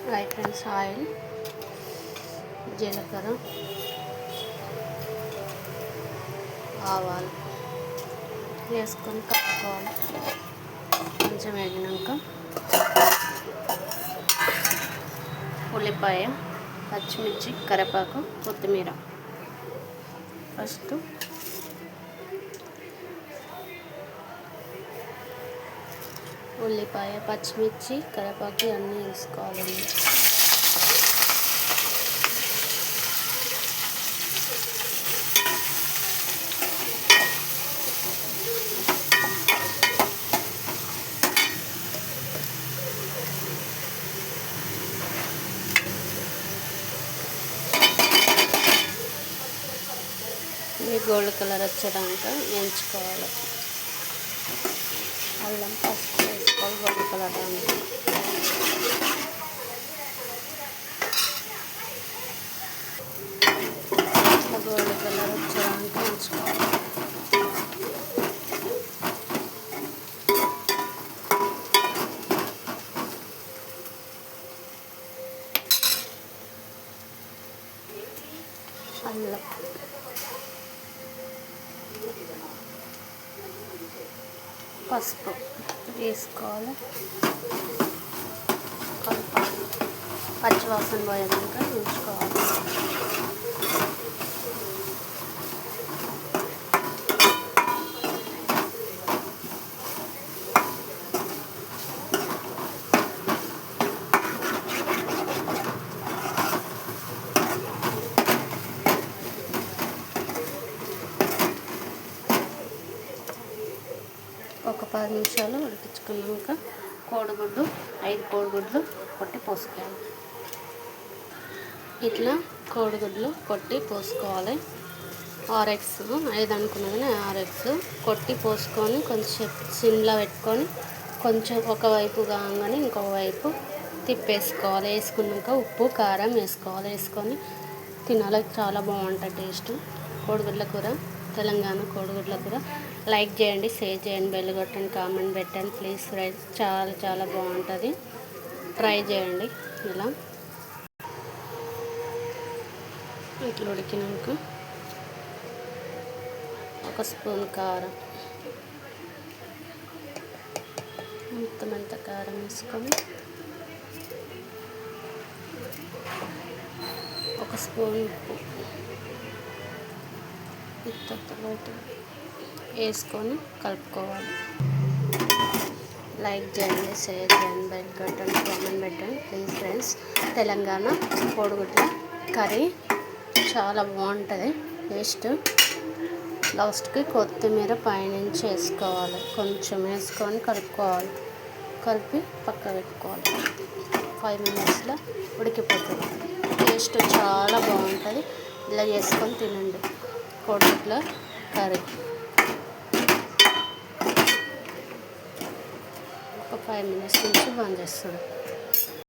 Hi friends, oil, జీలకర్ర, ఆవాలు వేసుకొని కలుపుకోవాలి. కొంచెం వేగినాక ఉల్లిపాయ, పచ్చిమిర్చి, కరివేపాకు, కొత్తిమీర. ఫస్ట్ ఉల్లిపాయ, పచ్చిమిర్చి, కరివేపాకు అన్నీ వేసుకోవాలండి. ఇది గోల్డ్ కలర్ వచ్చేదాకా వేయించుకోవాలి. అల్లం, పసుపు వేసుకోవాలి గోల్డ్ కలర్ దానికి. గోల్డ్ కలర్ వచ్చేదాకా వేయించుకోవాలి. అల్లం, పసుపు వేసుకోవాలి. కలపాలి. పచ్చివాసన పోయేదాకా ఉంచుకోవాలి. ఒక 10 నిమిషాలు ఉడికించుకున్నాక కోడిగుడ్డు 5 కోడిగుడ్లు కొట్టి పోసుకోవాలి. ఇట్లా కోడిగుడ్లు కొట్టి పోసుకోవాలి. 6 ఎగ్స్ 5 అనుకున్నాను కానీ 6 ఎగ్స్ కొట్టి పోసుకొని కొంచెం సిమ్లో పెట్టుకొని కొంచెం ఒకవైపు కాగానే ఇంకొక వైపు తిప్పేసుకోవాలి. వేసుకున్నాక ఉప్పు, కారం వేసుకోవాలి. వేసుకొని తినాలి. చాలా బాగుంటుంది టేస్ట్. కోడిగుడ్ల కూర, తెలంగాణ కోడిగుడ్ల కూర. లైక్ చేయండి, షేర్ చేయండి, బెల్ కొట్టండి, కామెంట్ పెట్టండి ప్లీజ్ ఫ్రెండ్స్. చాలా చాలా బాగుంటుంది. ట్రై చేయండి. ఇలా ఇట్లా ఉడికినాక ఒక స్పూన్ కారం, మొత్తం కారం వేసుకొని ఒక స్పూన్ ఉప్పు వేసుకొని కలుపుకోవాలి. లైక్ చేయండి, షేర్ చేయండి, బెల్ కొట్టండి, కామెంట్ పెట్టండి ప్లీజ్ ఫ్రెండ్స్. తెలంగాణ కోడిగుడ్ల కర్రీ చాలా బాగుంటుంది టేస్ట్. లాస్ట్కి కొత్తిమీర పైనుంచి వేసుకోవాలి. కొంచెం వేసుకొని కలుపుకోవాలి. కలిపి పక్క పెట్టుకోవాలి. 5 మినిట్స్లో ఉడికిపోతుంది. టేస్ట్ చాలా బాగుంటుంది. ఇలా చేసుకొని తినండి కోడిగుడ్ల కర్రీ. ఒక 5 మినిట్స్ నుంచి బంద్ చేస్తుంది.